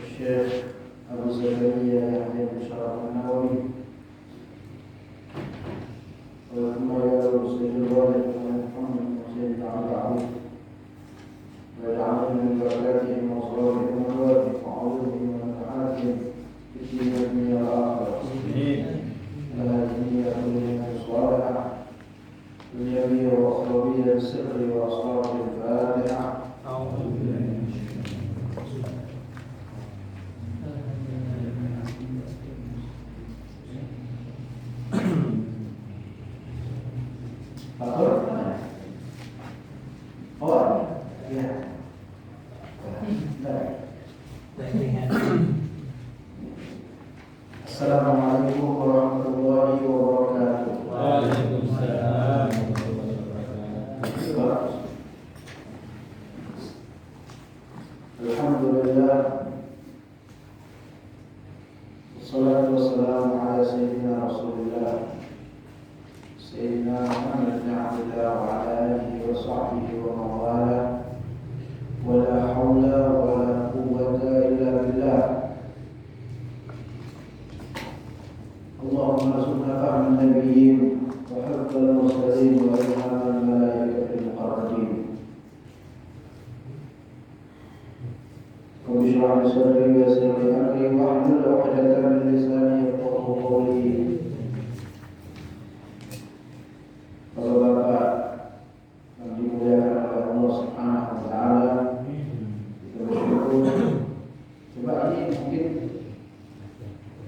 الشيخ أبو زكريا يحيى بن شرف النووي ويتميز سيد الوالد محمد حسين عبد العزيز ويجعلنا من بركاتهم وصلاتهم وبركاتهم وعوضهم ومنفعاتهم في الدنيا والآخرة. الهدية كلها صالحة دنيوية وأخروية بالسر وأسرار الفاتحة. Assalamualaikum warahmatullahi wabarakatuh. Waalaikumsalam. Alhamdulillah. Wassalatu wassalamu ala sayyidina Rasulillah Sayyidina Muhammad bin Abdillah wa ala alihi wa sahbihi wa mawala. Wa la hawla wa la quwwata illa billah. اللهم ارزقنا فهم النبيين وحفظ المرسلين وإلهام الملائكة المقربين. رب اشرح لي صدري ويسر لي أمري واحلل عقدة من لساني يفقهوا قولي. Kalau Bapak yang dimuliakan oleh Allah Subhanahu wa taala, kita bersyukur. Coba ini mungkin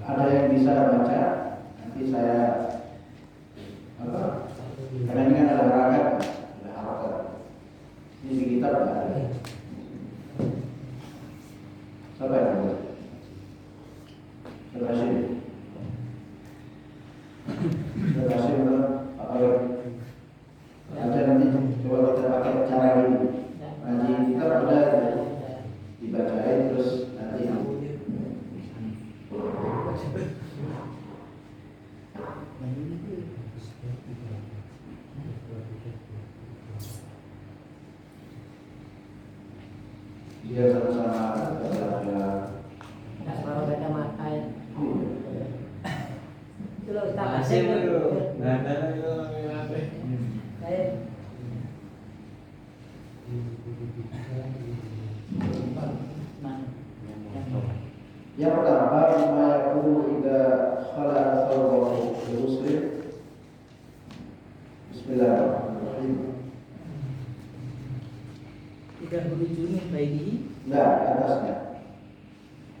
ada yang bisa baca. Nanti saya karena ini kan ada harakat, ini di kitab ada. Siapa yang ada? Terhasil apa ya? Baca nanti coba kita pakai cara ini. Ngaji kitab ada dibacain terus nanti. Dia sama-sama belajar. Kalau beda makan. Itu loh tak Masih ada. dulu. Nggak ada lagi apa. Kayak Yang pertama, bima yakunu idza khala'a thawbahu muslim. Bismillahirrahmanirrahim. tidak berujung baik Enggak, di atasnya.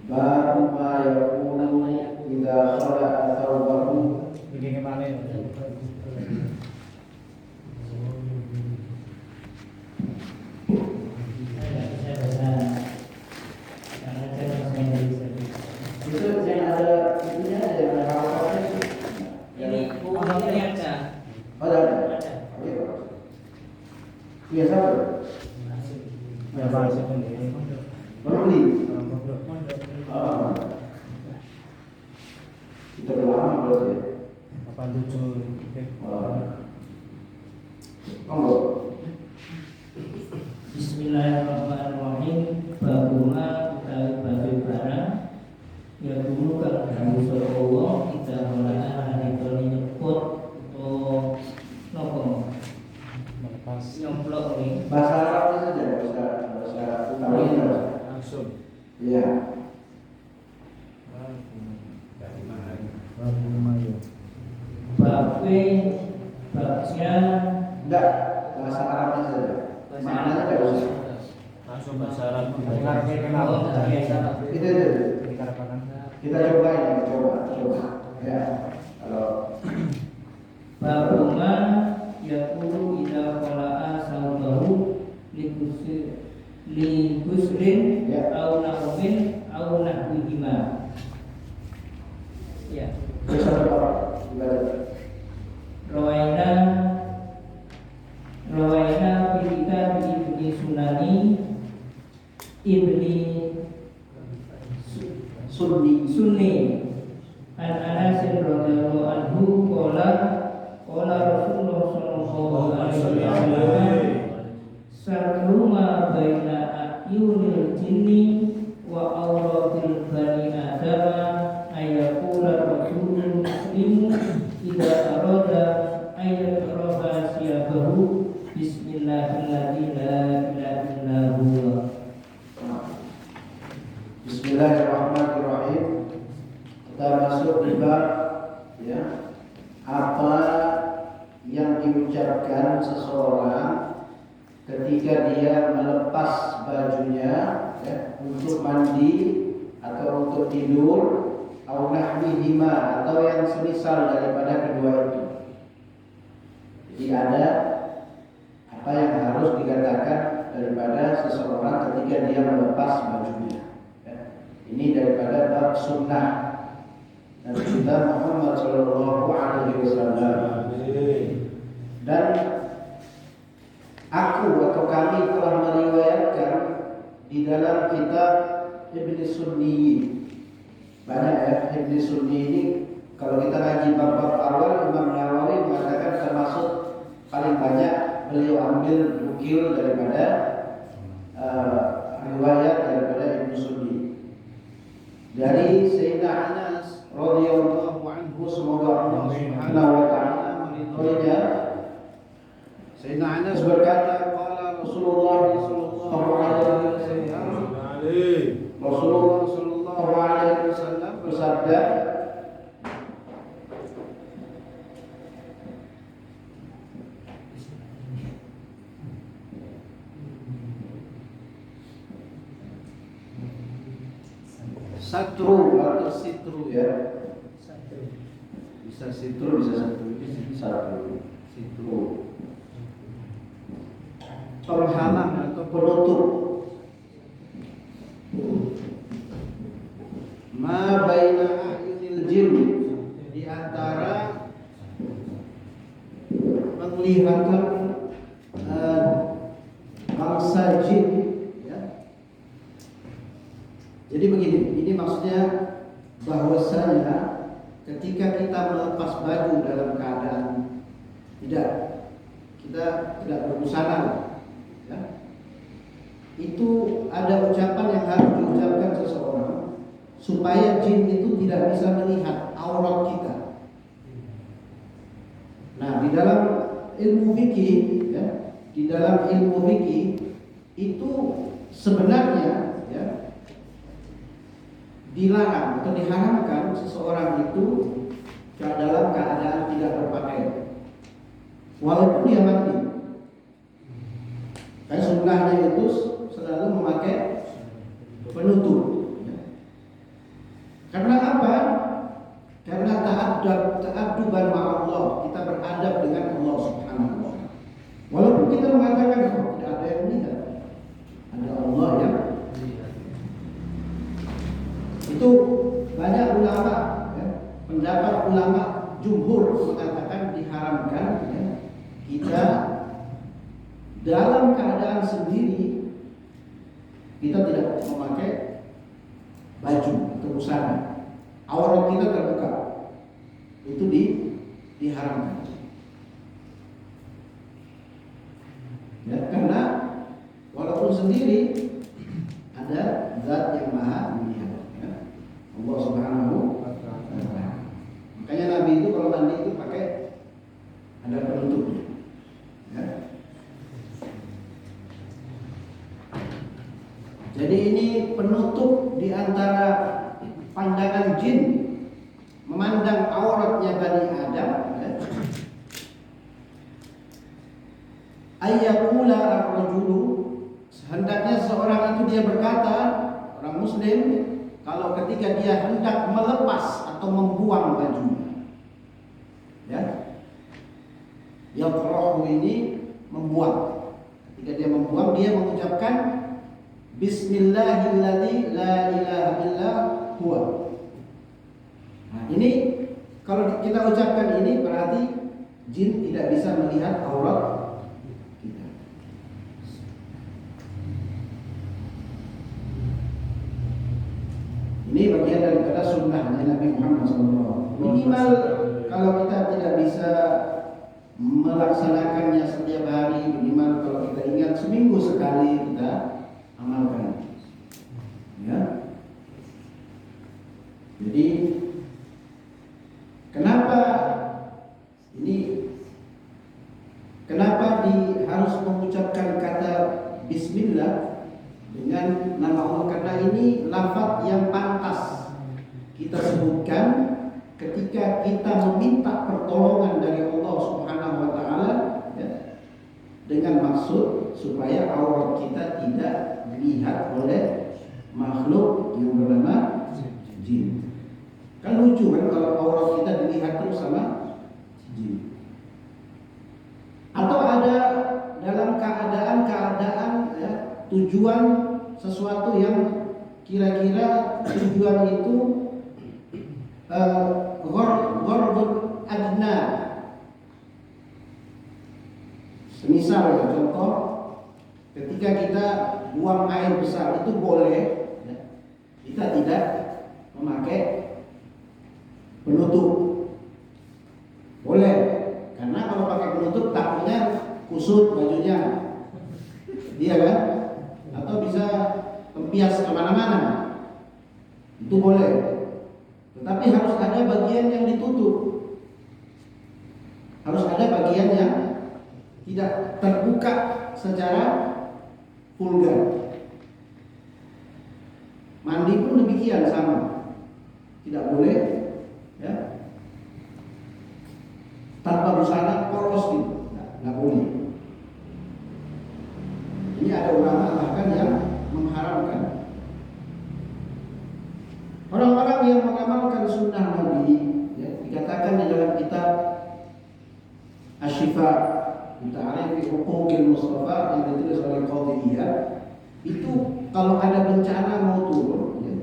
Baru ma yakunu idza khala'a thawbahu. Begini kemana? Itu yang ada itunya ada yang harapannya. ini bukunya ada. Ada. Oke. Iya, sabar. Ya, Pak, sendiri. Baru beli. Kita berlama berarti. Apa lucu? Monggo. Bismillahirrahmanirrahim. Babuma utawi batu barang ya dulu kang dawuh sapa Allah kita mulai nalika nyebut atau nopo Melepas nyemplok nih. Bahasa Arabnya saja, bahasa utamanya. langsung. Iya. Dari mana? Babu Bape babnya Enggak, bahasa Arabnya saja. Maknanya enggak usah. langsung bahasa Arab. Itu. Kita coba ini, coba. Ya. Kalau babuma yaqulu idza qala'a sawbahu ligusrin Ya. au naumin au nahwihima. Ya. bisa berapa? Ibadah. Rawaina pilika ibni sunani ibni Sunni. sunni An Anas radhiyallahu anhu qala Rasulullah sallallahu alaihi wasallam sarru ma baina ayunil jinni wa auratil bani adama ayaqula rasulul muslimu idza arada ayaqrafa siyabahu bismillahirrahmanirrahim la ilaha illa huwa. Bismillahirrahmanirrahim. Kita masuk di bab ya, apa yang diucapkan seseorang ketika dia melepas bajunya ya, untuk mandi atau untuk tidur, au nahwihima, atau yang semisal daripada kedua itu. Jadi ada apa yang harus dikatakan daripada seseorang ketika dia melepas bajunya ya. Ini daripada bab sunnah Nabi kita Muhammad sallallahu alaihi wasallam. Dan aku atau kami telah meriwayatkan di dalam kitab Ibn Sunni. Banyak ya, Ibn Sunni ini kalau kita ngaji bab-bab awal, Imam Nawawi mengatakan termasuk paling banyak beliau ambil nukil daripada riwayat daripada Ibn Sunni. Dari Sayyidina Anas radhiyallahu anhu, semoga Allah Subhanahu wa taala meridhoinya. Sayyidina Anas berkata, qala Rasulullah sallallahu alaihi wasallam, Rasulullah sallallahu alaihi wasallam bersabda, satru atau sitru ya. Bisa sitru, bisa satru. Sitru. Penghalang atau penutup. Ma baina ahyunil jin, di antara penglihatan bangsa jin ya. Jadi begini, ini maksudnya bahwasanya ketika kita melepas baju dalam keadaan kita tidak berbusana ya, itu ada ucapan yang harus diucapkan seseorang supaya jin itu tidak bisa melihat aurat kita. Nah, di dalam ilmu fikih ya, di dalam ilmu fikih itu sebenarnya ya, dilarang atau diharamkan seseorang itu dalam keadaan tidak berpakaian, walaupun dia mandi. Kayak sunnahnya itu selalu memakai penutup. Karena apa? Karena ta'adduban ma'allah, kita beradab dengan Allah Subhanahu wa taala. Walaupun kita mengatakan tidak ada yang melihat, ada Allah yang itu. Banyak ulama ya, pendapat ulama jumhur mengatakan diharamkan ya, kita dalam keadaan sendiri kita tidak memakai baju atau busana, aurat kita terbuka, itu diharamkan ya, karena walaupun sendiri ada zat yang maha melihat ya, Allah Subhanahu wa taala. Makanya Nabi itu kalau mandi itu pakai ada penutupnya ya. Jadi ini penutup di antara pandangan jin memandang auratnya Bani Adam ya. Ayyakula ar-rajulu, hendaknya seorang itu dia berkata, orang muslim, kalau ketika dia hendak melepas atau membuang bajunya ya, yaqra'u ini membuang. Ketika dia membuang, dia mengucapkan Bismillahilladzi la ilaha illa huwa. Nah, ini kalau kita ucapkan ini berarti jin tidak bisa melihat aurat kita. Ini bagian daripada kepada sunnahnya Nabi Muhammad SAW. Minimal kalau kita tidak bisa melaksanakannya setiap hari, minimal kalau kita ingat seminggu sekali kita amalkan. Ya. Jadi kenapa harus mengucapkan kata Bismillah dengan nama Allah? Karena ini lafaz yang pantas kita sebutkan ketika kita meminta pertolongan dari Allah Subhanahu wa taala, ya, dengan maksud supaya aurat kita tidak dilihat oleh makhluk yang bernama jin. Kan lucu kan kalau aurat kita dilihat terus sama jin. Atau ada dalam keadaan ya, tujuan sesuatu yang kira-kira tujuan itu ghardun adna. Semisal ya, contoh ketika kita buang air besar itu boleh, ya, kita tidak memakai penutup. Boleh, karena kalau pakai penutup takutnya kusut bajunya, iya kan? Atau bisa tempias kemana-mana. Itu boleh. Tetapi harus ada bagian yang ditutup. Harus ada bagian yang tidak terbuka secara vulgar. Mandi pun demikian sama. Tidak boleh, ya, tanpa busana polos gitu. Nggak boleh. Ini ada ulama bahkan yang mengharamkan. Orang-orang yang mengamalkan sunnah Nabi, ya, dikatakan di dalam kitab Asy-Syifa bi Ta'rif Huquqil Mustafa yang ditulis oleh Qadhiyah, itu kalau ada bencana mau turun, ya,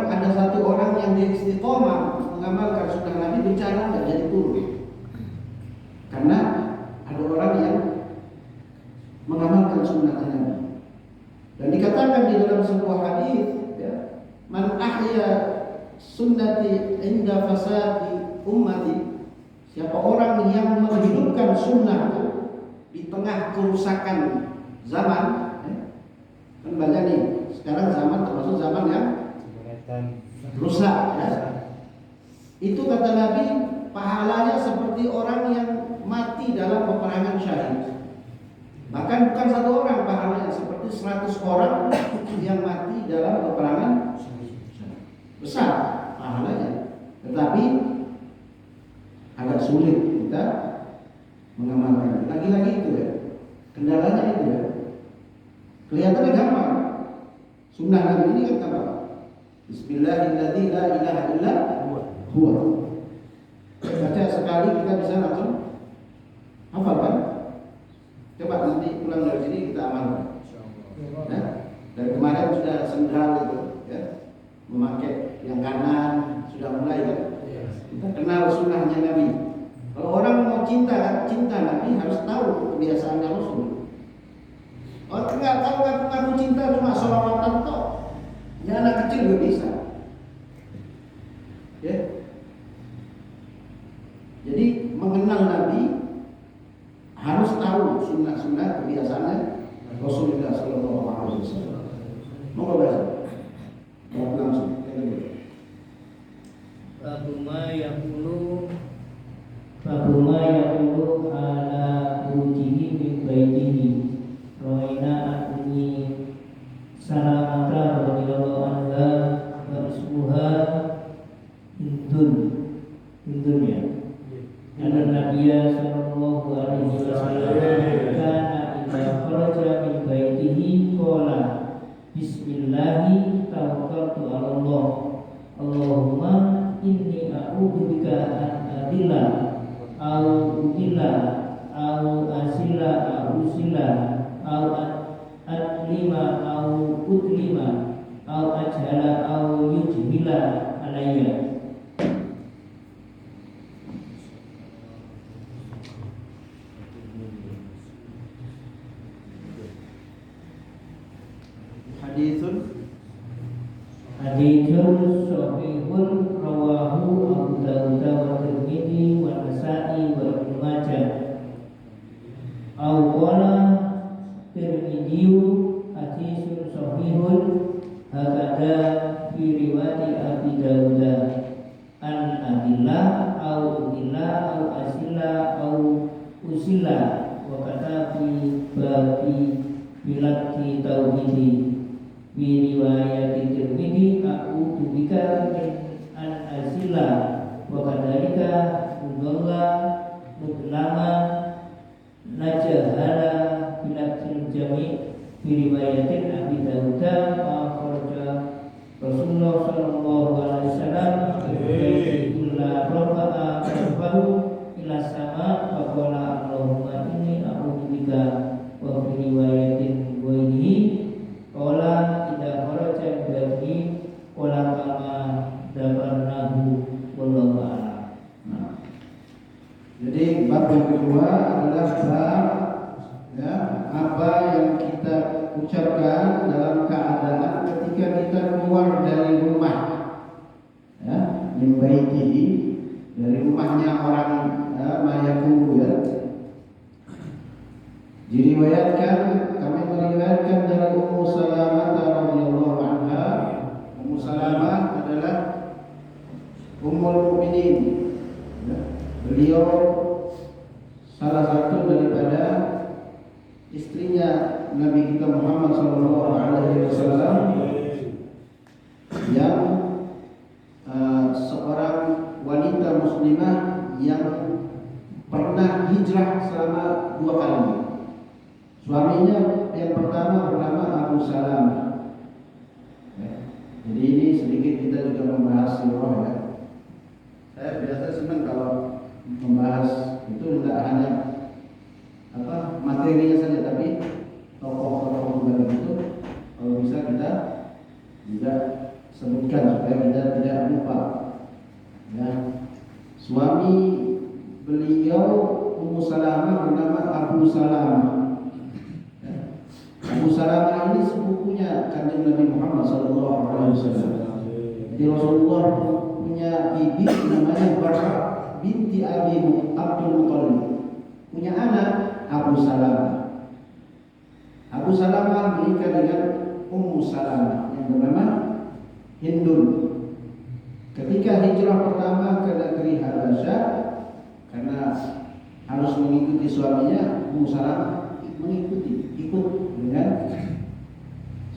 ada satu orang yang dia istiqomah mengamalkan sunnah Nabi, bencana nggak jadi turun, karena ada orang yang mengamalkan sunnah Nabi. Dan dikatakan di dalam sebuah hadis, ya, man ahya sunnati inda fasadi ummati, siapa orang yang menghidupkan sunnah di tengah kerusakan zaman, ya, kan banyak nih sekarang zaman termasuk zaman yang rusak, ya. Itu kata Nabi pahalanya seperti orang yang mati dalam peperangan syahid. Bahkan bukan satu orang pahalanya, seperti 100 orang yang mati dalam peperangan besar pahalanya. Tetapi agak sulit kita mengamalkan. Lagi-lagi itu ya, kendalanya itu ya. Kelihatannya gampang. Sunnah Nabi ini kan gampang. Bismillahirrahmanirrahim, la ilaha illa huwa. Baca sekali kita bisa langsung hafal kan? Coba nanti pulang dari sini kita amalkan. Ya? Dari kemarin sudah sendal itu, ya, memakai yang kanan sudah mulai kan? Kita kenal sunnahnya Nabi. Kalau orang mau cinta Nabi harus tahu kebiasaannya Rasul. Kalau enggak tahu ngaku cinta cuma sholawatan kok, ya anak kecil juga bisa. Ya. Jadi mengenal Nabi harus tahu sunnah-sunnah kebiasaannya Rasulullah Sallallahu Alaihi Wasallam. Mau baca? Mau langsung? Babuma yaqulu ala ujihi min baitihi Roina Adni Salamata radhiyallahu anha wa ismuha Hindun ya. Karena Nabi sallallahu alaihi wasallam kana idza kharaja min baitihi qala bismillahi tawakkaltu 'ala Allah. Allahumma inni a'udzubika an adilla au udilla au asila au usila au adlima au udlima au ajhala au yujhila alayya. Hadithun Abi Dawud an adillah au udillah au asillah au usillah wa kata fi babi bilati tauhidi fi riwayat Tirmidzi a'udzu bika min an asillah wa kadzalika udalla mutlama najahala bilatil jami' fi riwayatin Abi Dawud wa kharaja Rasulullah sallallahu alaihi wasallam illa rafa'a kafahu ila sama wa qala Allahumma inni a'udzu bika wa fi riwayatin ghairihi qala idza kharaja bihi qala kama dabarnahu wallahu a'lam. Jadi bab yang kedua adalah bab ya, apa yang kita ucapkan dalam keadaan ketika kita keluar dari rumah, ya, membaiki dari rumahnya orang mayaku ya. Diriwayatkan, kami meriwayatkan dari Ummu Salamah radhiyallahu anha. Ummu Salamah adalah Ummul Mukminin. Ya. Beliau salah satu daripada istrinya Nabi kita Muhammad sallallahu alaihi wasallam yang seorang wanita muslimah yang pernah hijrah selama 2 kali. Suaminya yang pertama bernama Abu Salamah. Ya. Jadi ini sedikit kita juga membahas sirah ya. Saya biasa senang kalau membahas itu tidak hanya materinya saja, tapi tokoh-tokoh juga itu kalau bisa kita juga sebutkan supaya kita tidak lupa. Ya. Suami beliau Ummu Salamah bernama Abu Salamah. Ya. Abu Salamah ini sepupunya Kanjeng Nabi Muhammad SAW. Jadi Rasulullah punya bibi namanya Barra binti Abi Abdul Muthalib, punya anak Abu Salamah. Abu Salamah menikah dengan Ummu Salamah yang bernama Hindun. Ketika hijrah pertama ke negeri Habasyah, karena harus mengikuti suaminya, Ummu Salamah ikut dengan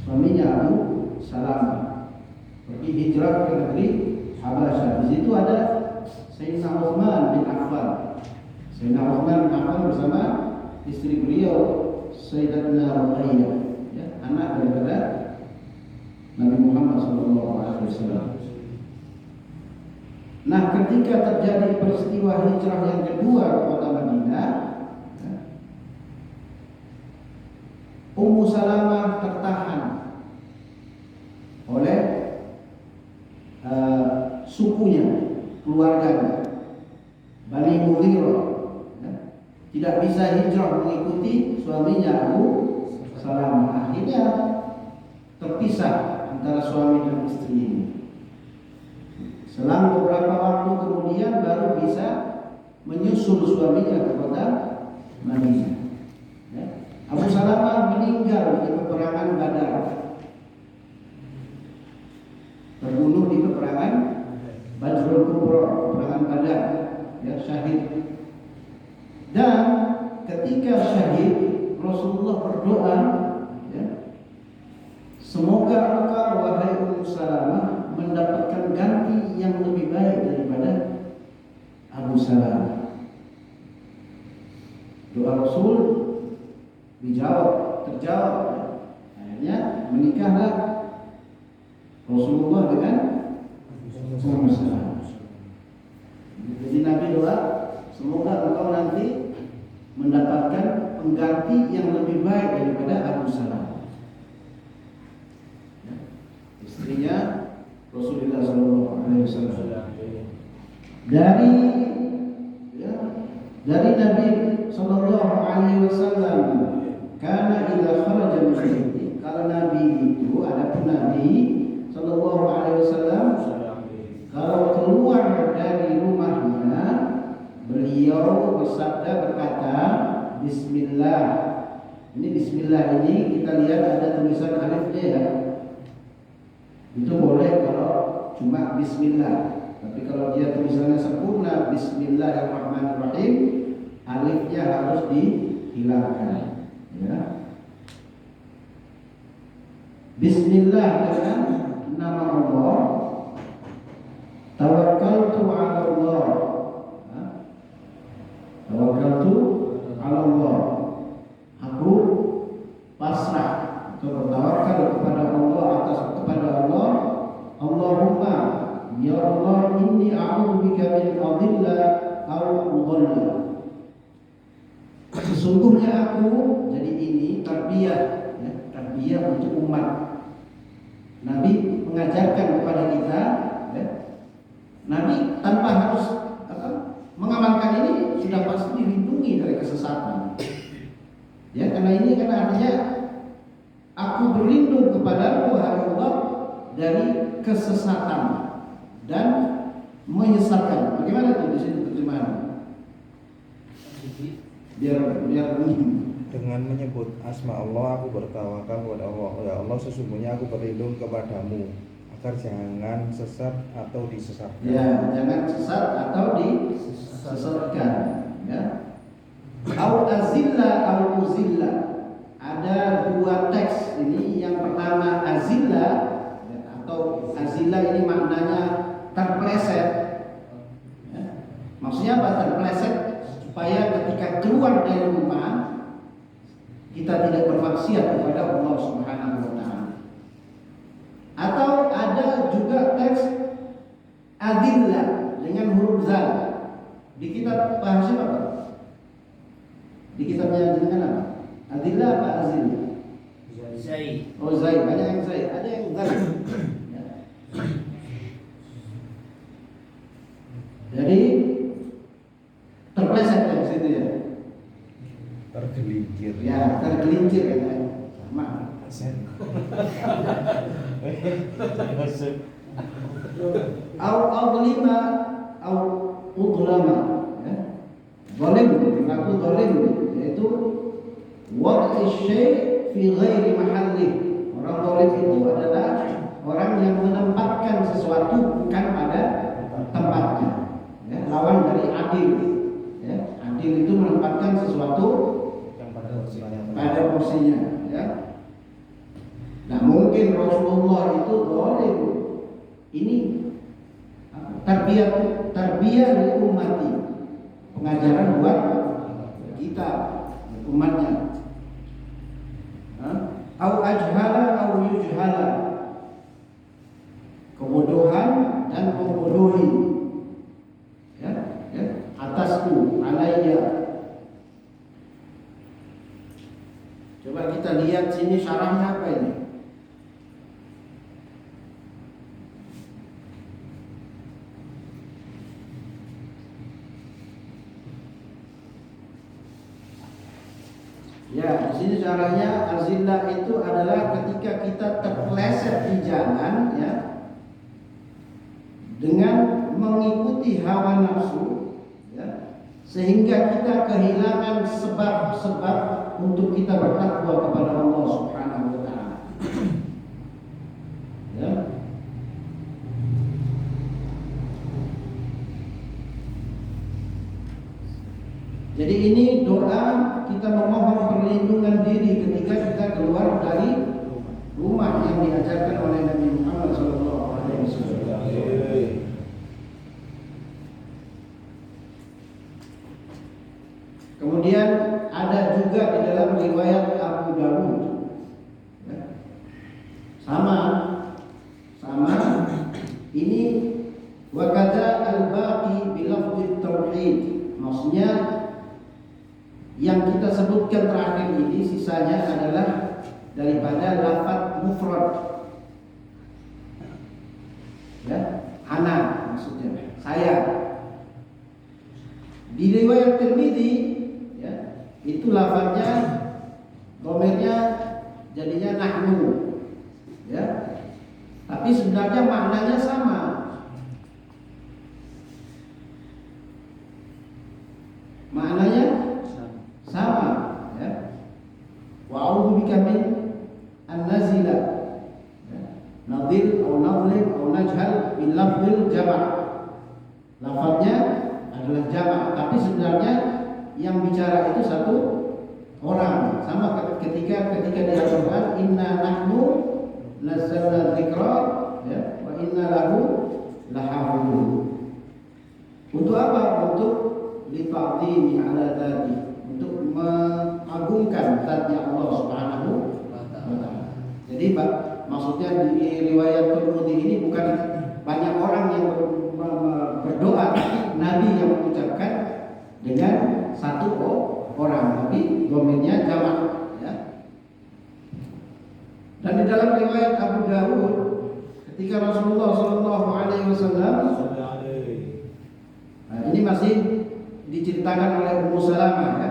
suaminya Abu Salamah pergi hijrah ke negeri Habasyah. Di situ ada Sayyidina Utsman bin Affan. Sayyidina Utsman bin Affan bersama istri beliau Sayyidatuna Ruqayyah, ya, anak daripada Nabi Muhammad SAW. Nah, ketika terjadi peristiwa hijrah yang kedua ke kota Madinah, ya, Ummu Salamah tertahan oleh sukunya, keluarganya Bani Mughirah, ya, tidak bisa hijrah mengikuti suaminya Abu Salamah. Akhirnya terpisah antara suami dan istri ini. Selang beberapa waktu kemudian baru bisa menyusul suaminya ke kota Madinah. Ya. Abu Salamah meninggal di peperangan Badar, terbunuh di peperangan Badrul Kubra, peperangan Badar, ya, syahid. Dan ketika syahid, Rasulullah berdoa, ya, semoga engkau wahai Ummu Salamah mendapatkan ganti yang lebih baik daripada Abu Salamah. Doa Rasul terjawab. Akhirnya menikahlah Rasulullah dengan Ummu Salamah. Jadi Nabi doa, semoga engkau nanti mendapatkan pengganti yang lebih baik daripada Abu Salamah. Ya. Istrinya Rasulullah SAW. Dari Nabi Sallallahu Alaihi Wasallam, karena idza kharaja min baiti, kalau Nabi itu ada Nabi Sallallahu Alaihi Wasallam, kalau keluar dari rumahnya, beliau bersabda berkata, Bismillah. Ini Bismillah ini kita lihat ada tulisan alif D ya. Itu boleh kalau cuma bismillah. Tapi kalau dia tulisannya sempurna Bismillahirrahmanirrahim, alifnya harus dihilangkan. Ya. Bismillah dengan nama Allah. Tawakkaltu 'ala Allah. Tawakkaltu 'ala Allah. Aku pasrah atau bertawakal kepada Allah kepada Allah. Allahumma ya Allah inni a'udzubika min adilla aw udalla. Sesungguhnya aku, jadi ini tarbiyah, ya, tarbiyah untuk umat. Nabi mengajarkan kepada kita, ya, Nabi tanpa harus mengamalkan ini sudah pasti dilindungi dari kesesatan. Ya, karena ini kan artinya aku berlindung kepada Allah dari kesesatan dan menyesatkan. Bagaimana tuh di sini terjemahan? Biar dengan menyebut asma Allah aku bertawakal kepada Allah. Ya Allah, sesungguhnya aku berlindung kepadamu agar jangan sesat atau disesatkan. Ya, jangan sesat atau disesatkan. Ya. Au azilla au uzilla. Ada dua teks ini. Yang pertama azilla, ya, atau azilla ini maknanya terpleset. Ya. Maksudnya apa terpleset? Supaya ketika keluar dari rumah kita tidak bermaksiat kepada Allah Subhanahu wa taala. Atau ada juga teks adillah dengan huruf zal. Di kitab bahasa apa? Di kitabnya dengan apa? Adillah apa azillah? Zai. Oh zai, banyak yang zai, ada yang zal. Ya. Jadi terpleset dari situ ya. Tergelincir. Ya, tergelincir kan. Sama. Au lima au udlama. Ya. Zalim, berlaku zalim, yaitu wad'i syai' fi ghairi mahallih. Orang zalim itu adalah orang yang menempatkan sesuatu bukan pada tempatnya. Ya, lawan dari adil. Ya, adil itu menempatkan sesuatu Yang pada porsinya, ya. Nah, mungkin Rasulullah itu zalim. Ini tarbiyah li ummati. Pengajaran buat kita, umatnya. Au ajhala au yujhala. Kebodohan dan membodohi. Ya, atasku, alayya. Coba kita lihat sini syarahnya apa ini? Ya, di sini syarahnya azillah itu adalah ketika kita terpeleset di jalan, ya, dengan mengikuti hawa nafsu, ya, sehingga kita kehilangan sebab-sebab untuk kita bertakwa kepada Allah Subhanahu wa taala. Ya. Jadi ini doa kita memohon perlindungan diri ketika kita keluar dari rumah yang diajarkan oleh Nabi Muhammad SAW. Kemudian ada juga di dalam riwayat Abu Dawud, ya. Sama ini wakada al-baqi bilafdh tauhid, maksudnya yang kita sebutkan terakhir ini sisanya adalah daripada lafaz mufrad, ya, ana maksudnya saya. Di riwayat Tirmidzi, ya, itu lafaznya dhamirnya jadinya nahnu, ya, tapi sebenarnya maknanya sama. Maknanya sama, ya. Wa a'udzubika min an-nazila, ya. Nadhil atau nadhlim atau najhal bilafzil jama'. Lafadznya adalah jama', tapi sebenarnya yang bicara itu satu orang. Sama ketika di Al-Qur'an, inna nahnu nazzalna dzikra ya wa inna lahu lahafizun. Untuk apa? Untuk lita'dhimi ala dzati, untuk mengagungkan zatnya Allah Subhanahu wa taala. Jadi Pak, maksudnya di riwayat Tirmidzi ini bukan banyak orang yang berdoa, tapi Nabi yang mengucapkan dengan satu orang, tapi domainnya jamak ya. Dan di dalam riwayat Abu Dawud, ketika Rasulullah Shallallahu Alaihi Wasallam, nah ini masih diceritakan oleh Ummu Salamah ya.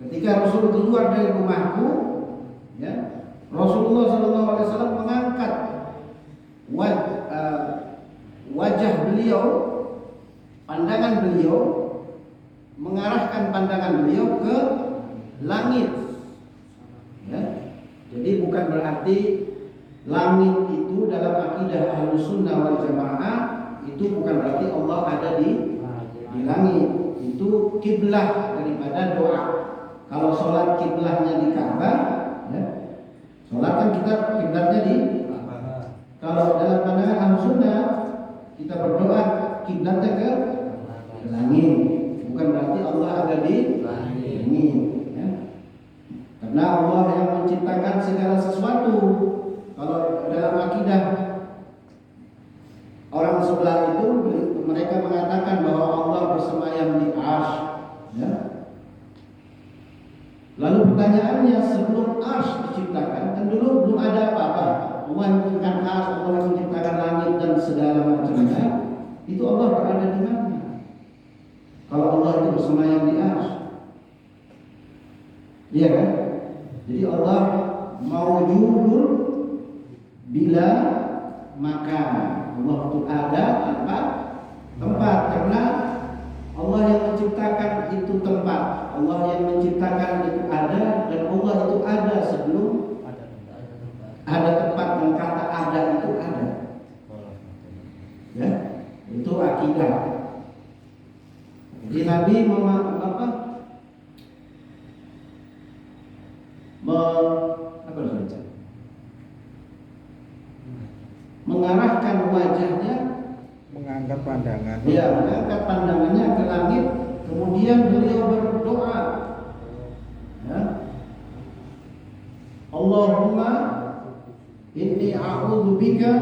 Ketika Rasul keluar dari rumahku, ya, Rasulullah Shallallahu Alaihi Wasallam mengangkat wajah beliau, pandangan beliau, mengarahkan pandangan beliau ke langit. Ya. Jadi bukan berarti langit itu dalam akidah Ahlussunnah wal Jamaah itu bukan berarti Allah ada di langit. Itu kiblah daripada doa. Kalau sholat kiblahnya di Ka'bah, ya, sholat kan kita kiblatnya di Ka'bah. Kalau dalam pandangan Ahlussunnah kita berdoa kiblatnya ke langit. Bukan berarti Allah ada di langit ya. Karena Allah yang menciptakan segala sesuatu. Kalau dalam akidah orang sebelah itu mereka mengatakan bahwa Allah bersemayam di arsy ya. Lalu pertanyaannya, sebelum arsy diciptakan kan dulu belum ada apa-apa. Allah yang menciptakan arsy, Allah yang menciptakan langit dan segala macamnya. Itu Allah berada di mana? Kalau Allah itu bersemayam di arsy, iya kan? Jadi Allah mawjudun bila makan. Allah itu ada tanpa tempat, karena Allah yang menciptakan itu tempat, Allah yang menciptakan itu ada, dan Allah itu ada sebelum ada tempat. Dan kata ada itu ada, ya, itu akidah. Jadi Nabi mengarahkan wajahnya, mengangkat pandangan. Ya, mengangkat pandangannya ke langit, kemudian beliau berdoa, ya, Allahumma inni a'udzubika,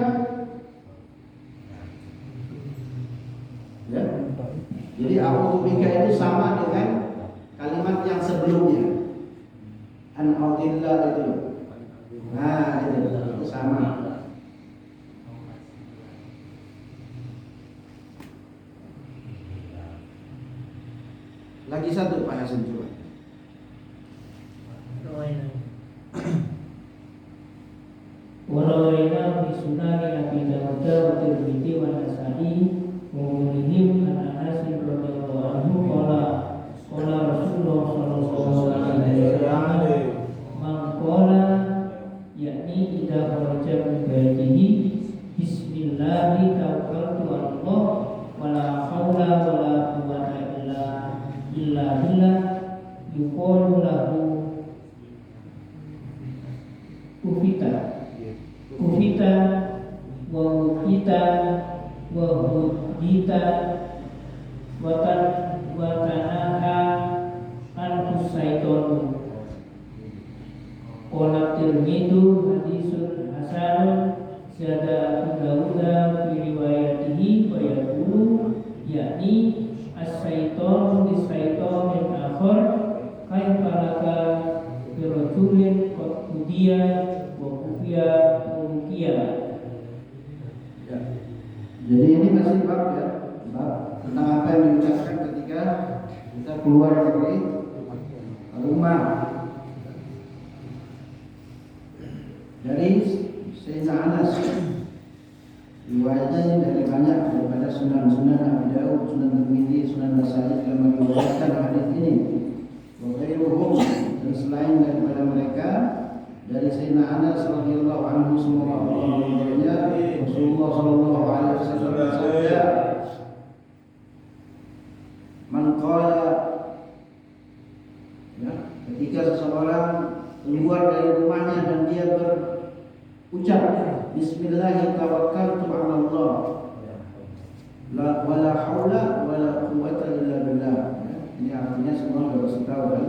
ya. Jadi a'udzubika itu sama dengan kalimat yang sebelumnya, an-a'udillah itu. Nah, itu sama. Lagi satu Pak Hasan coba. Walawaina fi sunani Abi Dawud wa Tirmidzi wa Nasa'i wa Muslim an Anas radhiyallahu anhu qala Rasulullah sallallahu alaihi wasallam man qala yakni idza kharaja min baitihi bismillah tawakkaltu 'ala Allah wa la haula wa la quwwata illa billah yuqalu lahu Ufita wa ukita wa hudita wa tanaha an husaitonu qala Tirmidzi hadisun hasanun zada Abu Dawud fi riwayatihi wa yaqulu yakni as-saitonu bis-saitonin akhar kaifa laka bi rajulin qad hudiya wa kufiya ya. Jadi ini masih bab ya, bab tentang apa yang diucapkan ketika kita keluar dari rumah. Dari Sayyidina Anas, riwayatnya ini dari banyak daripada sunan-sunan Abi Dawud, Sunan Tirmidzi, Sunan Nasa'i yang meriwayatkan hadis ini. Wa ghairuhum, dan selain daripada mereka dari Sayyidina Anas radhiyallahu anhu semoga Allah meridhoinya, Rasulullah sallallahu alaihi wasallam bersabda, "Man qala," ya, ketika seseorang keluar dari rumahnya dan dia berucap bismillah tawakkaltu 'ala Allah la wala haula wala quwwata illa billah. Ya, ini artinya semua harus tahu kan.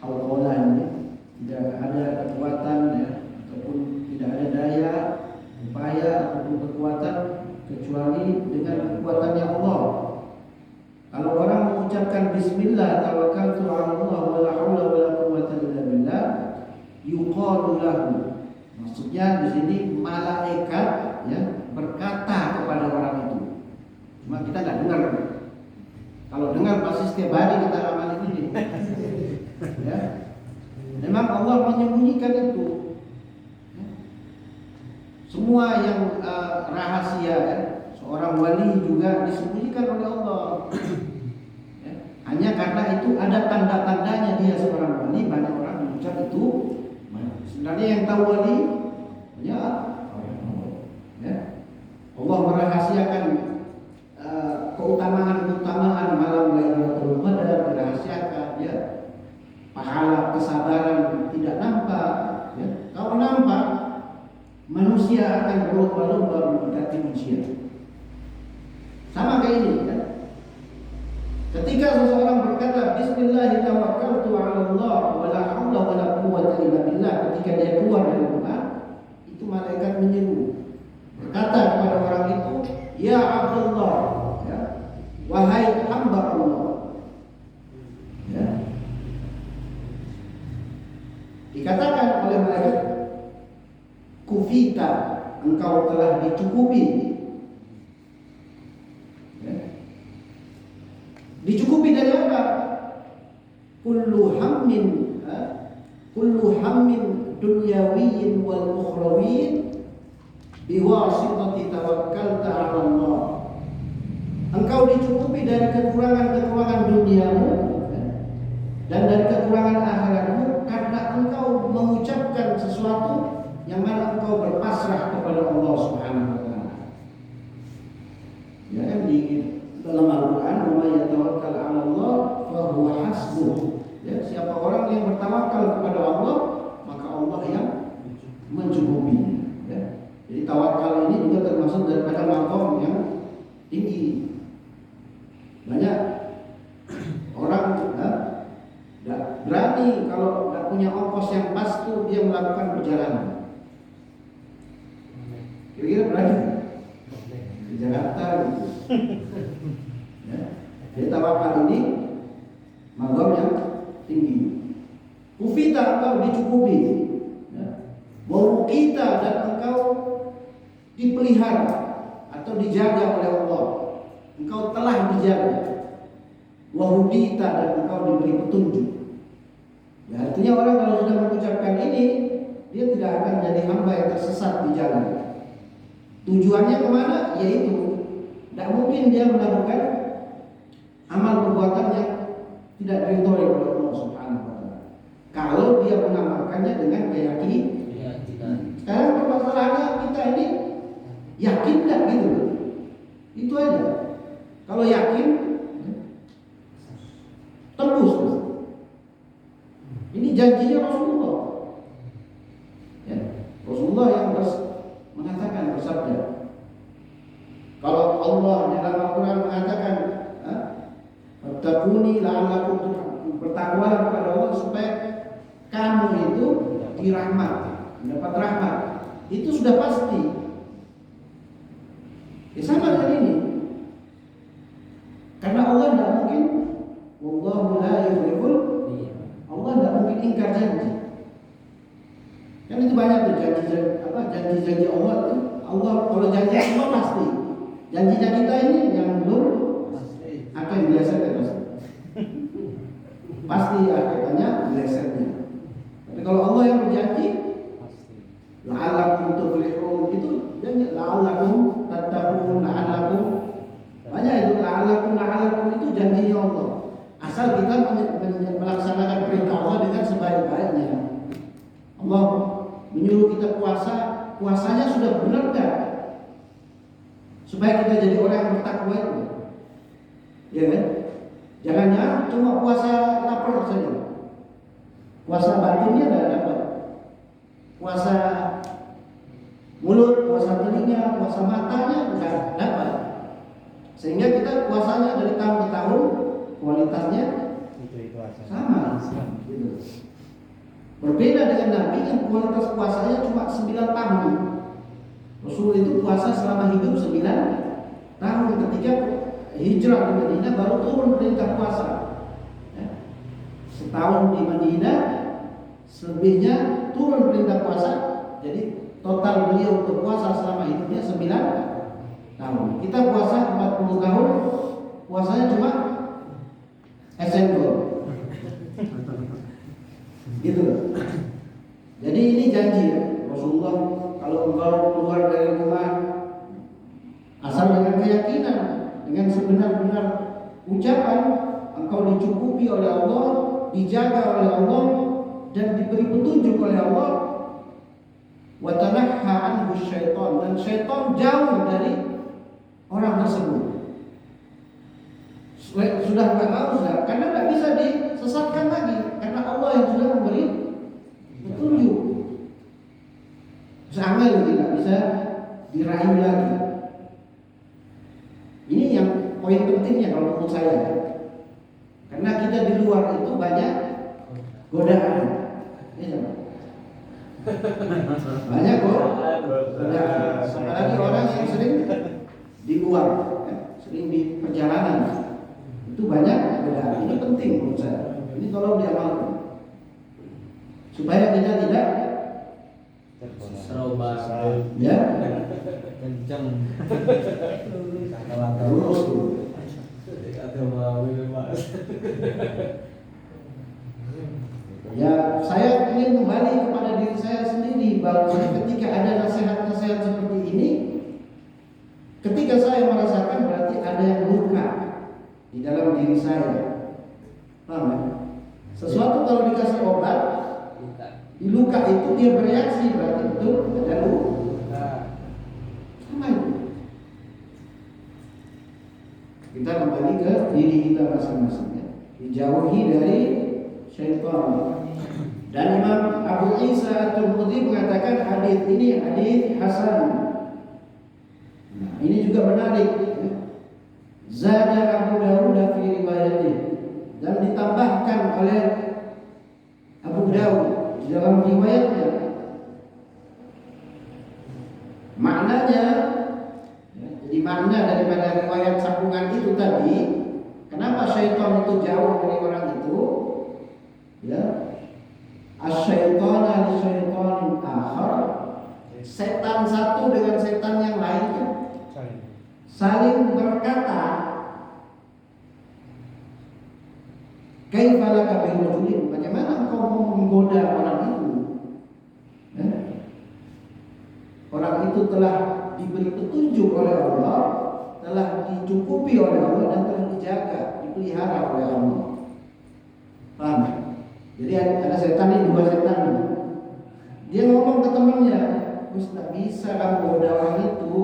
Haula ini tidak ada kekuatan ya, ataupun tidak ada daya upaya ataupun kekuatan kecuali dengan kekuatannya Allah. Kalau orang mengucapkan bismillah tawakkaltu 'ala Allah wala haula wala quwwata illa billah, yuqalu lahu. Maksudnya di sini malaikat ya berkata kepada orang itu. Cuma kita nggak dengar. Kalau dengar pasti setiap hari kita amalin ini. Ya. Memang Allah menyembunyikan itu. Ya. Semua yang rahasia ya, seorang wali juga disembunyikan oleh Allah. Ya. Hanya karena itu ada tanda-tandanya dia seorang wali, banyak orang mengucap itu. Sebenarnya yang tahu wali ya, Allah merahasiakan keutamaan malam Lailatul Qadar, dirahasiakan ya. Pahala kesabaran tidak nampak ya. Kalau nampak manusia akan berlomba-lomba mendekati manusia. Sama kayak ini ya. Ketika seseorang berkata bismillah tawakkaltu 'ala Allah wala haula wala quwwata illa billah, ketika dia keluar dari rumah, itu malaikat menyeru berkata kepada orang itu, ya Abdullah, ya, wahai hamba Allah. Ya. Dikatakan oleh malaikat, kufita, engkau telah dicukupi. Ya. Dicukupi dari apa? Kullu hammin dunyawiyyin wal ukhrawiyyin biwasitati tawakkalta 'ala Allah. Engkau dicukupi dari kekurangan-kekurangan duniamu dan dari kekurangan akhiratmu karena engkau mengucapkan sesuatu yang mana engkau berpasrah kepada Allah Subhanahu wa taala. Ya, kan di dalam Al-Qur'an, "Wa may yatawakkal 'ala Allah fa huwa hasbuh." Ya, siapa orang yang bertawakal kepada Allah, maka Allah yang mencukupinya. Ya. Jadi tawakal ini juga termasuk daripada maqam yang tinggi. Banyak orang tidak berani kalau tidak punya ongkos yang pas tuh dia melakukan perjalanan. Kira-kira berani di Jakarta gitu. Ya. Jadi tawakal ini maqam yang tinggi. Kufita, engkau dicukupi. Ya. Bahwa kita dan engkau dipelihara atau dijaga oleh Allah. Engkau telah dijaga. Wahudita, dan engkau diberi petunjuk. Ya, artinya orang kalau sudah mengucapkan ini, dia tidak akan jadi hamba yang tersesat di jalan. Tujuannya kemana? Yaitu tidak mungkin dia melakukan amal perbuatan yang tidak diridhoi oleh Allah Subhanahu wa taala. Kalau dia mengamalkannya dengan keyakinan. Sekarang permasalahannya kita ini yakin enggak gitu. Itu aja. Kalau yakin tembus. Ini janjinya Rasulullah. Ya, Rasulullah yang mengatakan, bersabda. Kalau Allah di dalam Al-Quran mengatakan, "Fattaquni la'allakum turhamun." Bertakwalah kepada Allah supaya kamu itu dirahmati, mendapat rahmat. Itu sudah pasti. Ya, sama dengan ini. Karena Allah tidak mungkin, wallahu la yukhliful, Allah tidak mungkin ingkar janji. Kan itu banyak tuh janji-janji Allah tuh. Allah kalau janji Allah pasti. Janjinya kita ini yang belum akan dilesetkan pasti akhirnya dilesetnya. Tapi kalau Allah yang berjanji, la'allakum tuflihun, itu janji la'allakum tattaqun, la'allakum, banyak itu la'allakum itu janjinya Allah. Asal kita melaksanakan perintah Allah dengan sebaik-baiknya. Allah kita jadi orang yang bertakwa itu. Ya kan? Jangan cuma puasa lapar saja. Puasa batinnya tidak dapat. Puasa mulut, puasa telinga, puasa matanya tidak dapat. Sehingga kita puasanya dari tahun ke tahun kualitasnya Itu aja. sama. Gitu. Berbeda dengan Nabi yang kualitas puasanya cuma 9 tahun. Rasul itu puasa selama hidup 9 tahun. Ketika hijrah di Madinah baru turun perintah puasa. Ya. Setahun di Madinah, selebihnya turun perintah puasa. Jadi total beliau berpuasa selama hidupnya 9 tahun. Kita puasa 40 tahun, puasanya cuma esendol. Gitu. Jadi ini janji ya Rasulullah, kalau engkau keluar dari rumah asal dengan keyakinan, dengan sebenar-benar ucapan, engkau dicukupi oleh Allah, dijaga oleh Allah, dan diberi petunjuk oleh Allah. Wa tanahha anhu syaitan, dan syaitan jauh dari orang tersebut. Sudah nggak mau sudah, karena nggak bisa disesatkan lagi, karena Allah yang sudah memberi petunjuk. Sama tidak bisa dirayu lagi. Ini yang poin pentingnya kalau menurut saya, karena kita di luar itu banyak godaan, ya, banyak kok godaan. Apalagi orang yang sering di luar, ya, sering di perjalanan, itu banyak godaan. Ini penting menurut saya. Ini tolong diamalkan supaya kita tidak Serobak. ya Kenceng. lurus dulu. Ada mau Mas. Ya, saya ingin kembali kepada diri saya sendiri bahwa ketika ada nasihat-nasihat seperti ini, ketika saya merasakan berarti ada yang luka di dalam diri saya. Paham ya? Sesuatu kalau dikasih obat, di luka itu dia bereaksi, berarti betul ada luka. Sama itu. Kita kembali ke diri kita masing-masing ya. Dijauhi dari syaitan. Dan Imam Abu Isa At-Tirmidzi mengatakan hadis ini hadis hasan. Nah, ini juga menarik. Ya. Zada Abu Dawud fi riwayatih, dan ditambahkan oleh Abu Dawud di dalam riwayatnya. Maknanya, ya, jadi makna daripada riwayat sambungan itu tadi, kenapa syaitan itu jauh dari orang itu? Ya, asyaitana li syaitanin akhar, setan satu dengan setan yang lain kan saling berkata, kaifa laka bi rajulin, bagaimana engkau mau menggoda orang itu? Ya? Orang itu telah diberi petunjuk oleh Allah, telah dicukupi oleh Allah, dan telah dijaga, dipelihara oleh Allah. Paham? Jadi ada setan ini, dua setan ini. Dia ngomong ke temannya, "Gus, tak bisa kamu goda orang itu,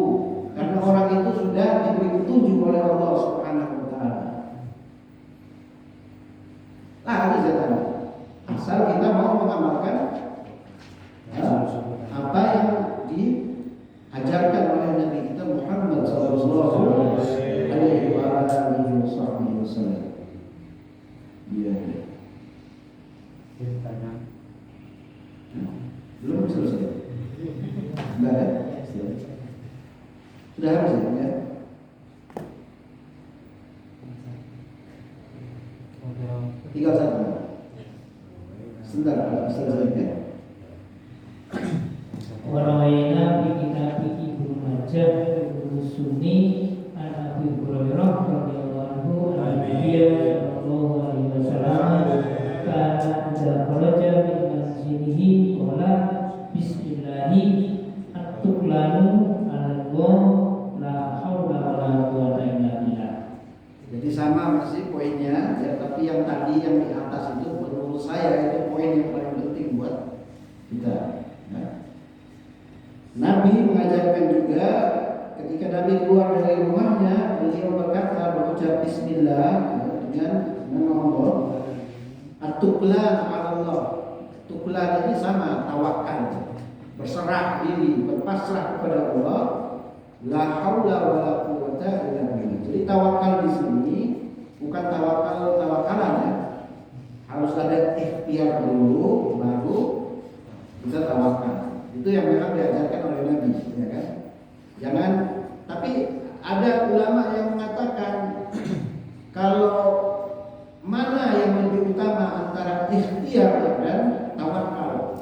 karena orang itu sudah diberi petunjuk oleh Allah Subhanahu wa taala." Lari setan. Asal kita mau mengamalkan apa yang diajarkan oleh Nabi kita Muhammad sallallahu alaihi wasallam. Iya. Belum selesai. Enggak ya? Sudah habis ya? Tinggal satu. Sebentar, selesai ya. Warawaina bi kitab Ibnu Majah Sunni an Abi Hurairah radhiyallahu anhu an Nabi sallallahu alaihi wasallam kana idza kharaja min masjidihi qala bismillahi at-tuqlanu al-Allah la haula wala quwwata illa billah. Jadi sama masih poinnya ya, tapi yang tadi yang di atas itu menurut saya itu poin yang paling penting buat kita. Ya. Nabi mengajarkan juga ketika Nabi keluar dari rumahnya, beliau berkata, berucap Bismillah, dengan nama Allah. At-tuklan ala Allah. Tuklan ini sama tawakal, berserah diri, berpasrah kepada Allah. La haula wala quwwata illa billah. Jadi tawakal di sini bukan tawakalan ya. Harus ada ikhtiar dulu baru bisa tawakal. Itu yang memang diajarkan oleh Nabi, ya kan? Jangan, tapi ada ulama yang mengatakan kalau mana yang lebih utama antara ikhtiar dan tawakal.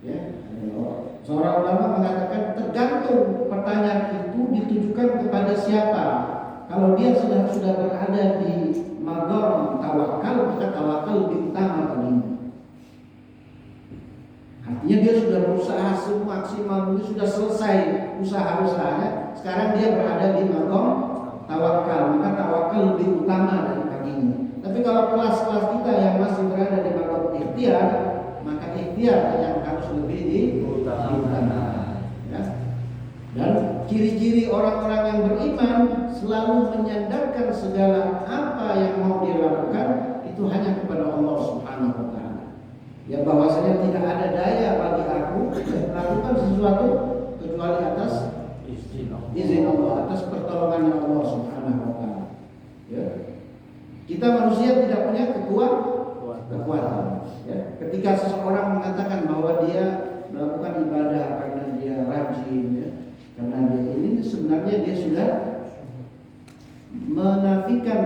Ya, seorang ulama mengatakan tergantung pertanyaan itu ditujukan kepada siapa. Kalau dia sudah berada di maqam tawakal, maka tawakal lebih utama baginya. Artinya dia sudah berusaha semaksimal mungkin, sudah selesai usaha-usahanya. Sekarang dia berada di maqam tawakal, maka tawakal lebih utama dari baginya. Tapi kalau kelas-kelas kita yang masih berada di maqam ikhtiar, maka ikhtiar yang harus lebih diutamakan. Ya. Dan ciri-ciri orang-orang yang beriman selalu menyandarkan segala apa yang mau dia lakukan itu hanya kepada Allah Subhanahu wa taala. Ya, bahwasanya tidak ada daya bagi aku melakukan sesuatu kecuali atas izin Allah, atas pertolongan Allah Subhanahu wa taala. Ya. Kita manusia tidak punya kekuatan. Ya. Ketika seseorang mengatakan bahwa dia melakukan ibadah karena dia rajin, ya, karena dia ini, sebenarnya dia sudah menafikan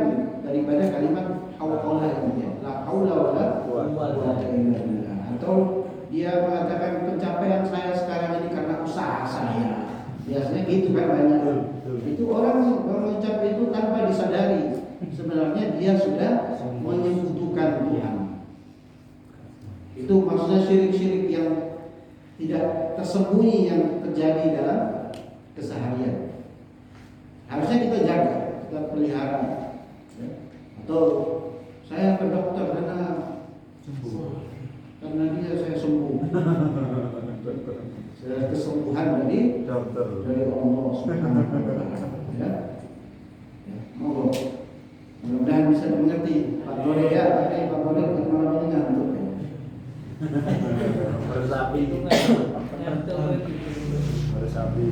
daripada kalimat haula ini, la haula wala quwwata illa billah. Atau dia mengatakan pencapaian saya sekarang ini karena usaha saya. Biasanya gitu kan banyak. Itu orang mengucap itu tanpa disadari sebenarnya dia sudah menyekutukan Tuhan. Itu maksudnya syirik-syirik yang tidak tersembunyi yang terjadi dalam keseharian. Harusnya kita jaga, kita pelihara. Ya. Atau saya ke dokter karena dia saya sembuh. Saya kesembuhan dari dokter, dari Allah Subhanahu wa taala. Ya. Monggo. Mudah-mudahan bisa dimengerti Pak Dore ya, tapi Pak Dore malam ini ngantuk ya. Bersapi itu ngantuk. Bersapi.